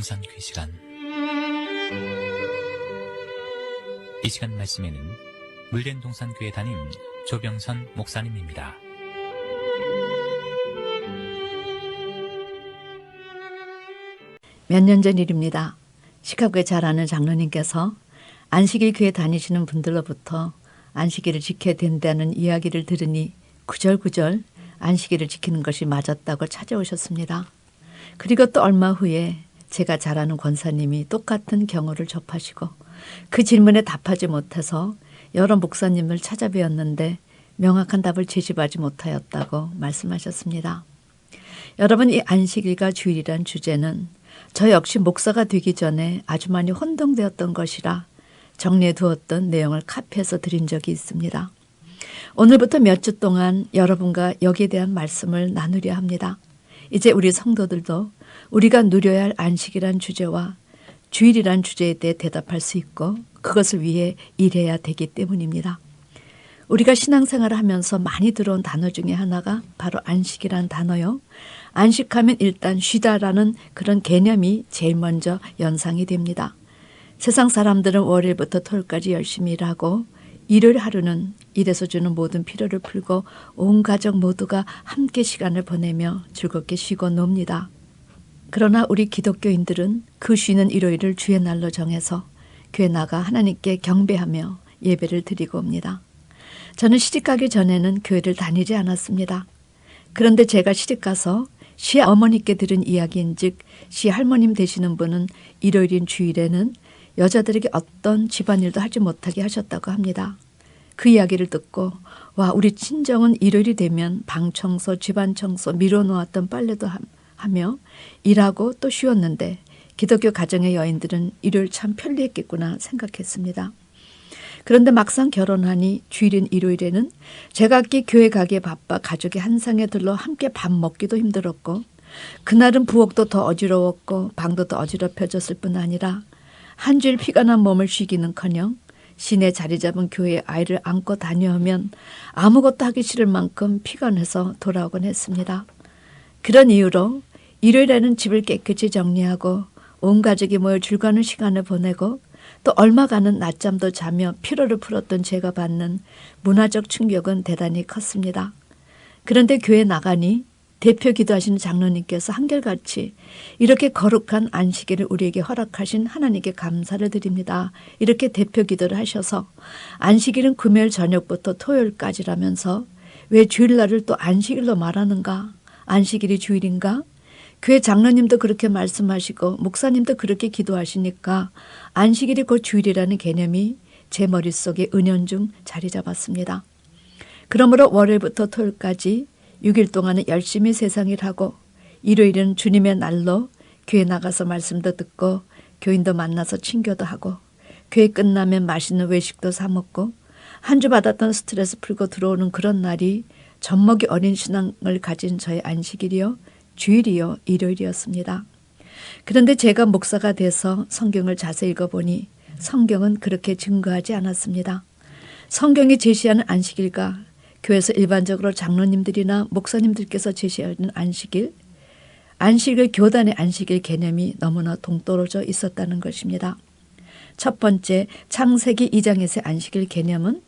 동산교회 시간. 이 시간 말씀에는 물된 동산교회 담임 조병선 목사님입니다. 몇 년 전 일입니다. 시카고에 잘 아는 장로님께서 안식일 교회 다니시는 분들로부터 안식일을 지켜야 된다는 이야기를 들으니 구절구절 안식일을 지키는 것이 맞았다고 찾아오셨습니다. 그리고 또 얼마 후에 제가 잘 아는 권사님이 똑같은 경우를 접하시고 그 질문에 답하지 못해서 여러 목사님을 찾아뵈었는데 명확한 답을 제시하지 못하였다고 말씀하셨습니다. 여러분, 이 안식일과 주일이란 주제는 저 역시 목사가 되기 전에 아주 많이 혼동되었던 것이라 정리해 두었던 내용을 카피해서 드린 적이 있습니다. 오늘부터 몇 주 동안 여러분과 여기에 대한 말씀을 나누려 합니다. 이제 우리 성도들도 우리가 누려야 할 안식이란 주제와 주일이란 주제에 대해 대답할 수 있고 그것을 위해 일해야 되기 때문입니다. 우리가 신앙생활을 하면서 많이 들어온 단어 중에 하나가 바로 안식이란 단어요. 안식하면 일단 쉬다라는 그런 개념이 제일 먼저 연상이 됩니다. 세상 사람들은 월요일부터 토요일까지 열심히 일하고 일요일 하루는 일에서 주는 모든 피로를 풀고 온 가족 모두가 함께 시간을 보내며 즐겁게 쉬고 놉니다. 그러나 우리 기독교인들은 그 쉬는 일요일을 주의 날로 정해서 교회 나가 하나님께 경배하며 예배를 드리고 옵니다. 저는 시집가기 전에는 교회를 다니지 않았습니다. 그런데 제가 시집가서 시어머니께 들은 이야기인즉 시할머님 되시는 분은 일요일인 주일에는 여자들에게 어떤 집안일도 하지 못하게 하셨다고 합니다. 그 이야기를 듣고 와, 우리 친정은 일요일이 되면 방 청소, 집안 청소, 미뤄놓았던 빨래도 하며 일하고 또 쉬었는데 기독교 가정의 여인들은 일요일 참 편리했겠구나 생각했습니다. 그런데 막상 결혼하니 주일인 일요일에는 제각기 교회 가기에 바빠 가족이 한 상에 들러 함께 밥 먹기도 힘들었고 그날은 부엌도 더 어지러웠고 방도 더 어지럽혀졌을 뿐 아니라 한 주일 피가 난 몸을 쉬기는커녕 시내 자리 잡은 교회에 아이를 안고 다녀오면 아무것도 하기 싫을 만큼 피곤해서 돌아오곤 했습니다. 그런 이유로 일요일에는 집을 깨끗이 정리하고 온 가족이 모여 즐거운 시간을 보내고 또 얼마간은 낮잠도 자며 피로를 풀었던 제가 받는 문화적 충격은 대단히 컸습니다. 그런데 교회 나가니 대표 기도하시는 장로님께서 한결같이 이렇게 거룩한 안식일을 우리에게 허락하신 하나님께 감사를 드립니다. 이렇게 대표 기도를 하셔서 안식일은 금요일 저녁부터 토요일까지라면서 왜 주일날을 또 안식일로 말하는가? 안식일이 주일인가? 교회 장로님도 그렇게 말씀하시고 목사님도 그렇게 기도하시니까 안식일이 곧 주일이라는 개념이 제 머릿속에 은연중 자리 잡았습니다. 그러므로 월요일부터 토요일까지 6일 동안은 열심히 세상일 하고 일요일은 주님의 날로 교회 나가서 말씀도 듣고 교인도 만나서 친교도 하고 교회 끝나면 맛있는 외식도 사 먹고 한 주 받았던 스트레스 풀고 들어오는 그런 날이 젖먹이 어린 신앙을 가진 저의 안식일이요 주일이요 일요일이었습니다. 그런데 제가 목사가 돼서 성경을 자세히 읽어보니 성경은 그렇게 증거하지 않았습니다. 성경이 제시하는 안식일과 교회에서 일반적으로 장로님들이나 목사님들께서 제시하는 안식일 교단의 안식일 개념이 너무나 동떨어져 있었다는 것입니다. 첫 번째, 창세기 2장에서의 안식일 개념은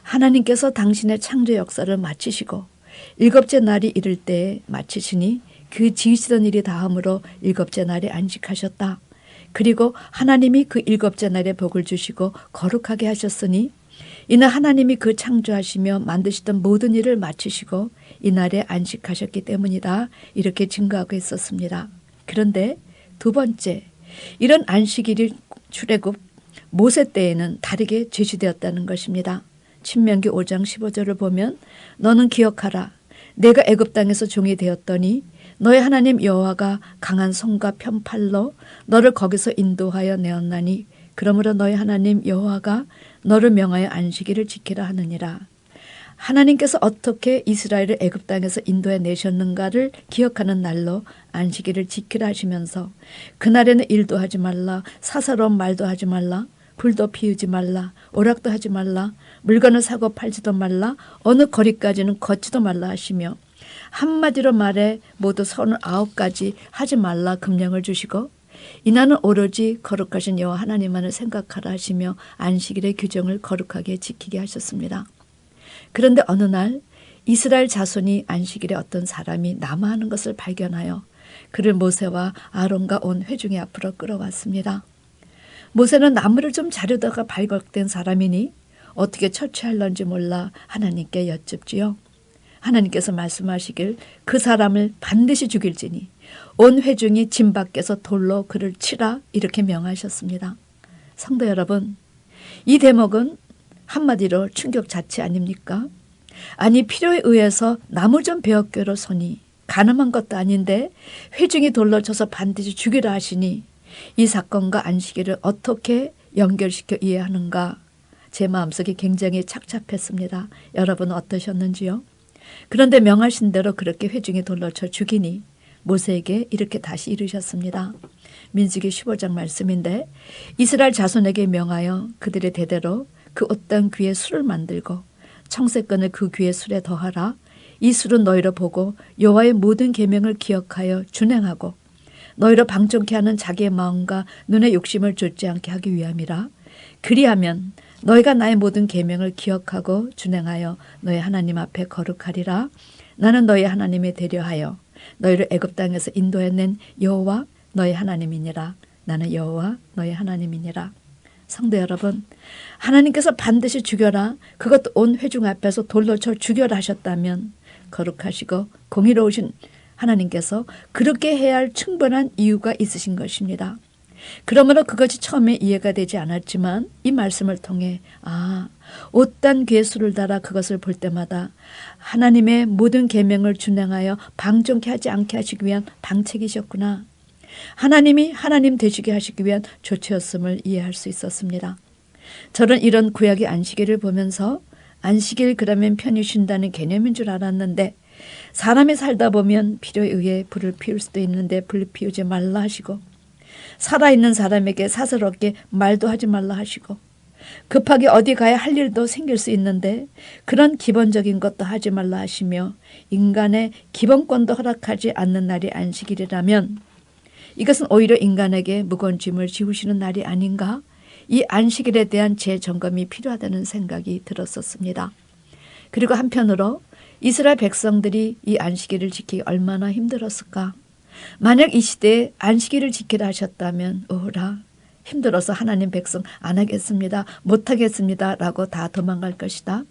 하나님께서 당신의 창조 역사를 마치시고 일곱째 날이 이를 때에 마치시니 그 지으시던 일이 다함으로 일곱째 날에 안식하셨다. 그리고 하나님이 그 일곱째 날에 복을 주시고 거룩하게 하셨으니 이는 하나님이 그 창조하시며 만드시던 모든 일을 마치시고 이날에 안식하셨기 때문이다. 이렇게 증거하고 있었습니다. 그런데 두 번째, 이런 안식일이 출애굽 모세 때에는 다르게 제시되었다는 것입니다. 신명기 5장 15절을 보면 너는 기억하라. 내가 애굽 땅에서 종이 되었더니 너의 하나님 여호와가 강한 손과 편팔로 너를 거기서 인도하여 내었나니 그러므로 너의 하나님 여호와가 너를 명하여 안식일을 지키라 하느니라. 하나님께서 어떻게 이스라엘을 애굽 땅에서 인도해 내셨는가를 기억하는 날로 안식일을 지키라 하시면서 그날에는 일도 하지 말라, 사사로운 말도 하지 말라, 불도 피우지 말라, 오락도 하지 말라, 물건을 사고 팔지도 말라, 어느 거리까지는 걷지도 말라 하시며 한마디로 말해 모두 39가지 하지 말라 금령을 주시고 이나는 오로지 거룩하신 여호와 하나님만을 생각하라 하시며 안식일의 규정을 거룩하게 지키게 하셨습니다. 그런데 어느 날 이스라엘 자손이 안식일에 어떤 사람이 남아하는 것을 발견하여 그를 모세와 아론과 온 회중의 앞으로 끌어왔습니다. 모세는 나무를 좀 자르다가 발각된 사람이니 어떻게 처치할런지 몰라 하나님께 여쭙지요. 하나님께서 말씀하시길 그 사람을 반드시 죽일지니 온 회중이 진 밖에서 돌로 그를 치라 이렇게 명하셨습니다. 성도 여러분, 이 대목은 한마디로 충격 자체 아닙니까? 아니 필요에 의해서 나무 좀 베어 손이 가늠한 것도 아닌데 회중이 돌로 쳐서 반드시 죽이라 하시니 이 사건과 안식일을 어떻게 연결시켜 이해하는가 제 마음속에 굉장히 착잡했습니다. 여러분은 어떠셨는지요? 그런데 명하신 대로 그렇게 회중이 돌로 쳐 죽이니 모세에게 이렇게 다시 이르셨습니다. 민수기 15장 말씀인데 이스라엘 자손에게 명하여 그들의 대대로 그 어떤 귀에 술을 만들고 청색건을 그 귀에 술에 더하라. 이 술은 너희로 보고 여호와의 모든 계명을 기억하여 준행하고 너희로 방종케 하는 자기의 마음과 눈의 욕심을 좇지 않게 하기 위함이라. 그리하면 너희가 나의 모든 계명을 기억하고 준행하여 너희 하나님 앞에 거룩하리라. 나는 너희 하나님이 되려하여 너희를 애굽 땅에서 인도해낸 여호와 너희 하나님이니라. 나는 여호와 너희 하나님이니라. 성도 여러분, 하나님께서 반드시 죽여라, 그것도 온 회중 앞에서 돌로 쳐 죽여라 하셨다면 거룩하시고 공의로우신 하나님께서 그렇게 해야 할 충분한 이유가 있으신 것입니다. 그러므로 그것이 처음에 이해가 되지 않았지만 이 말씀을 통해 옷단 귀에 술을 달아 그것을 볼 때마다 하나님의 모든 계명을 준행하여 방종케 하지 않게 하시기 위한 방책이셨구나. 하나님이 하나님 되시게 하시기 위한 조치였음을 이해할 수 있었습니다. 저는 이런 구약의 안식일을 보면서 안식일 그러면 편히 쉰다는 개념인 줄 알았는데 사람이 살다 보면 필요에 의해 불을 피울 수도 있는데 불 피우지 말라 하시고 살아있는 사람에게 사스럽게 말도 하지 말라 하시고 급하게 어디 가야 할 일도 생길 수 있는데 그런 기본적인 것도 하지 말라 하시며 인간의 기본권도 허락하지 않는 날이 안식일이라면 이것은 오히려 인간에게 무거운 짐을 지우시는 날이 아닌가? 이 안식일에 대한 재점검이 필요하다는 생각이 들었었습니다. 그리고 한편으로 이스라엘 백성들이 이 안식일을 지키기 얼마나 힘들었을까? 만약 이 시대에 안식일을 지키라 하셨다면 오라 힘들어서 하나님 백성 안 하겠습니다. 못 하겠습니다. 라고 다 도망갈 것이다.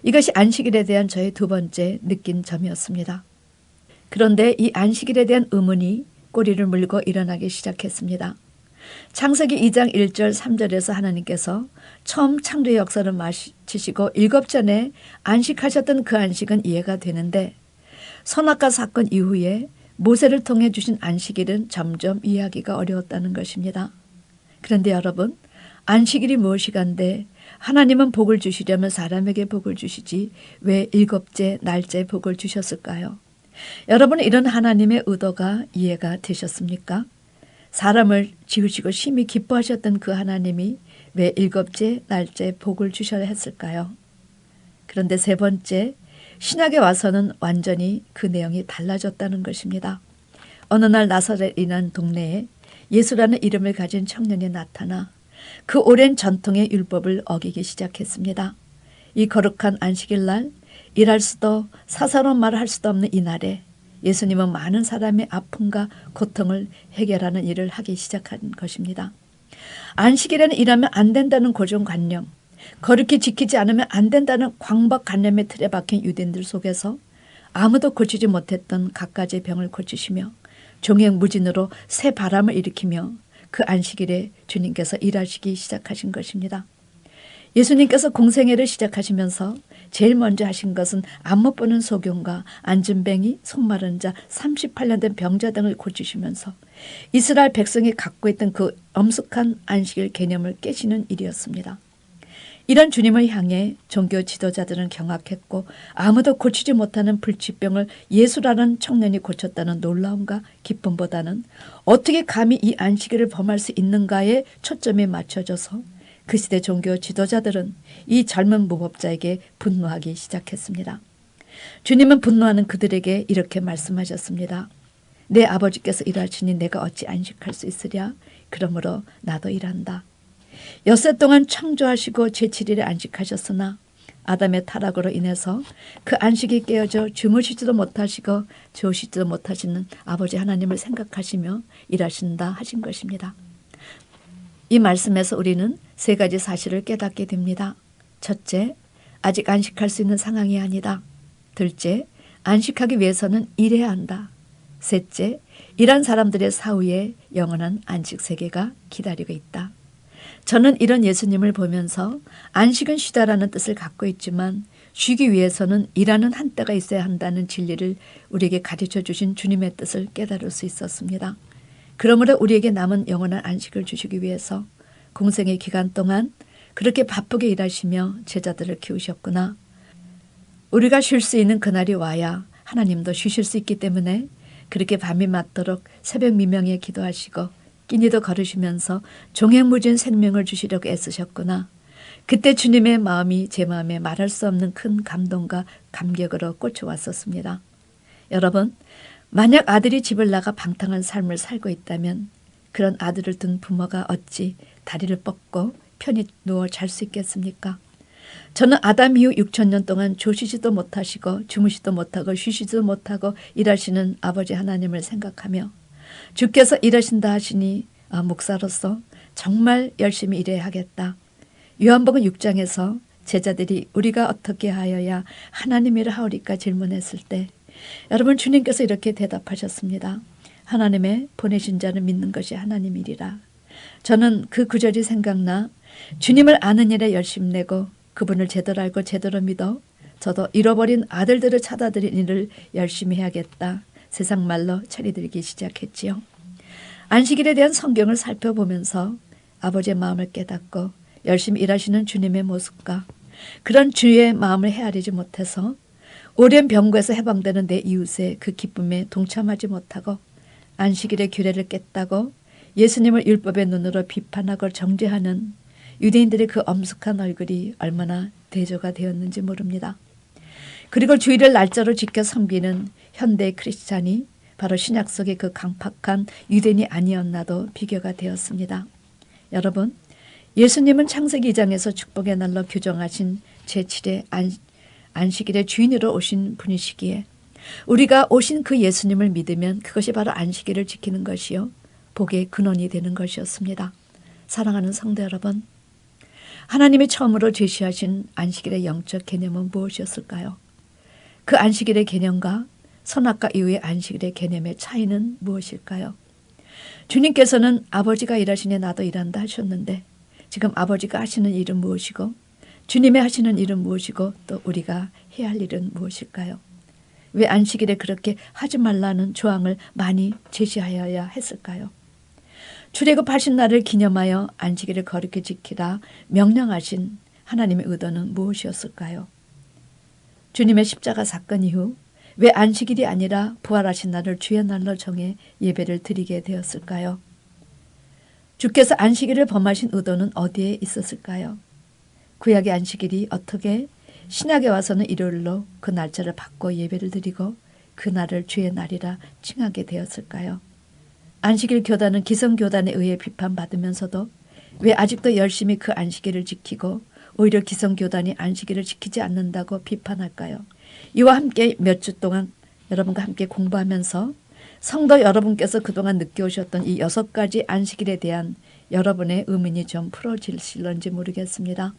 이것이 안식일에 대한 저의 두 번째 느낀 점이었습니다. 그런데 이 안식일에 대한 의문이 꼬리를 물고 일어나기 시작했습니다. 창세기 2장 1절 3절에서 하나님께서 처음 창조의 역사를 마치시고 7전에 안식하셨던 그 안식은 이해가 되는데 선악과 사건 이후에 모세를 통해 주신 안식일은 점점 이해하기가 어려웠다는 것입니다. 그런데 여러분, 안식일이 무엇이간데 하나님은 복을 주시려면 사람에게 복을 주시지 왜 7째 날짜에 복을 주셨을까요? 여러분은 이런 하나님의 의도가 이해가 되셨습니까? 사람을 지으시고 심히 기뻐하셨던 그 하나님이 왜 7째 날짜에 복을 주셔야 했을까요? 그런데 세 번째, 신약에 와서는 완전히 그 내용이 달라졌다는 것입니다. 어느 날 나사렛이라는 동네에 예수라는 이름을 가진 청년이 나타나 그 오랜 전통의 율법을 어기기 시작했습니다. 이 거룩한 안식일 날 일할 수도 사사로운 말을 할 수도 없는 이 날에 예수님은 많은 사람의 아픔과 고통을 해결하는 일을 하기 시작한 것입니다. 안식일에는 일하면 안 된다는 고정관념, 거룩히 지키지 않으면 안 된다는 광박관념의 틀에 박힌 유대인들 속에서 아무도 고치지 못했던 갖가지의 병을 고치시며 종횡무진으로 새 바람을 일으키며 그 안식일에 주님께서 일하시기 시작하신 것입니다. 예수님께서 공생애를 시작하시면서 제일 먼저 하신 것은 안 못 보는 소경과 안진뱅이, 손마른 자, 38년 된 병자 등을 고치시면서 이스라엘 백성이 갖고 있던 그 엄숙한 안식일 개념을 깨시는 일이었습니다. 이런 주님을 향해 종교 지도자들은 경악했고 아무도 고치지 못하는 불치병을 예수라는 청년이 고쳤다는 놀라움과 기쁨보다는 어떻게 감히 이 안식일을 범할 수 있는가에 초점이 맞춰져서 그 시대 종교 지도자들은 이 젊은 무법자에게 분노하기 시작했습니다. 주님은 분노하는 그들에게 이렇게 말씀하셨습니다. 내 아버지께서 일하시니 내가 어찌 안식할 수 있으랴. 그러므로 나도 일한다. 엿새 동안 창조하시고 제7일에 안식하셨으나 아담의 타락으로 인해서 그 안식이 깨어져 주무시지도 못하시고 주무시지도 못하시는 아버지 하나님을 생각하시며 일하신다 하신 것입니다. 이 말씀에서 우리는 세 가지 사실을 깨닫게 됩니다. 첫째, 아직 안식할 수 있는 상황이 아니다. 둘째, 안식하기 위해서는 일해야 한다. 셋째, 일한 사람들의 사후에 영원한 안식 세계가 기다리고 있다. 저는 이런 예수님을 보면서 안식은 쉬다라는 뜻을 갖고 있지만 쉬기 위해서는 일하는 한때가 있어야 한다는 진리를 우리에게 가르쳐 주신 주님의 뜻을 깨달을 수 있었습니다. 그러므로 우리에게 남은 영원한 안식을 주시기 위해서 공생의 기간 동안 그렇게 바쁘게 일하시며 제자들을 키우셨구나. 우리가 쉴 수 있는 그날이 와야 하나님도 쉬실 수 있기 때문에 그렇게 밤이 맞도록 새벽 미명에 기도하시고 끼니도 걸으시면서 종횡무진 생명을 주시려고 애쓰셨구나. 그때 주님의 마음이 제 마음에 말할 수 없는 큰 감동과 감격으로 꽂혀왔었습니다. 여러분, 만약 아들이 집을 나가 방탕한 삶을 살고 있다면 그런 아들을 둔 부모가 어찌 다리를 뻗고 편히 누워 잘 수 있겠습니까? 저는 아담 이후 6,000년 동안 조시지도 못하시고 주무시도 못하고 쉬시지도 못하고 일하시는 아버지 하나님을 생각하며 주께서 일하신다 하시니 목사로서 정말 열심히 일해야 하겠다. 요한복음 6장에서 제자들이 우리가 어떻게 하여야 하나님이라 하오리까 질문했을 때 여러분 주님께서 이렇게 대답하셨습니다. 하나님의 보내신 자는 믿는 것이 하나님이리라. 저는 그 구절이 생각나 주님을 아는 일에 열심 내고 그분을 제대로 알고 제대로 믿어 저도 잃어버린 아들들을 찾아드린 일을 열심히 해야겠다. 세상 말로 처리들기 시작했지요. 안식일에 대한 성경을 살펴보면서 아버지의 마음을 깨닫고 열심히 일하시는 주님의 모습과 그런 주의 마음을 헤아리지 못해서 오랜 병고에서 해방되는 내 이웃의 그 기쁨에 동참하지 못하고 안식일의 규례를 깼다고 예수님을 율법의 눈으로 비판하고 정죄하는 유대인들의 그 엄숙한 얼굴이 얼마나 대조가 되었는지 모릅니다. 그리고 주일을 날짜로 지켜 섬기는 현대 크리스찬이 바로 신약 속의 그 강팍한 유대인이 아니었나도 비교가 되었습니다. 여러분, 예수님은 창세기 2장에서 축복의 날로 규정하신 제7의 안식일의 주인으로 오신 분이시기에 우리가 오신 그 예수님을 믿으면 그것이 바로 안식일을 지키는 것이요 복의 근원이 되는 것이었습니다. 사랑하는 성도 여러분, 하나님이 처음으로 제시하신 안식일의 영적 개념은 무엇이었을까요? 그 안식일의 개념과 선악과 이후의 안식일의 개념의 차이는 무엇일까요? 주님께서는 아버지가 일하시니 나도 일한다 하셨는데 지금 아버지가 하시는 일은 무엇이고 주님의 하시는 일은 무엇이고 또 우리가 해야 할 일은 무엇일까요? 왜 안식일에 그렇게 하지 말라는 조항을 많이 제시하여야 했을까요? 출애굽하신 날을 기념하여 안식일을 거룩히 지키라 명령하신 하나님의 의도는 무엇이었을까요? 주님의 십자가 사건 이후 왜 안식일이 아니라 부활하신 날을 주의 날로 정해 예배를 드리게 되었을까요? 주께서 안식일을 범하신 의도는 어디에 있었을까요? 구약의 안식일이 어떻게 신약에 와서는 일요일로 그 날짜를 바꿔 예배를 드리고 그 날을 주의 날이라 칭하게 되었을까요? 안식일 교단은 기성교단에 의해 비판받으면서도 왜 아직도 열심히 그 안식일을 지키고 오히려 기성교단이 안식일을 지키지 않는다고 비판할까요? 이와 함께 몇 주 동안 여러분과 함께 공부하면서 성도 여러분께서 그동안 느껴오셨던 이 6가지 안식일에 대한 여러분의 의문이 좀 풀어질런지 모르겠습니다.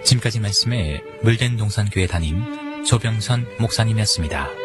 지금까지 말씀에 물된 동산교회 담임 조병선 목사님이었습니다.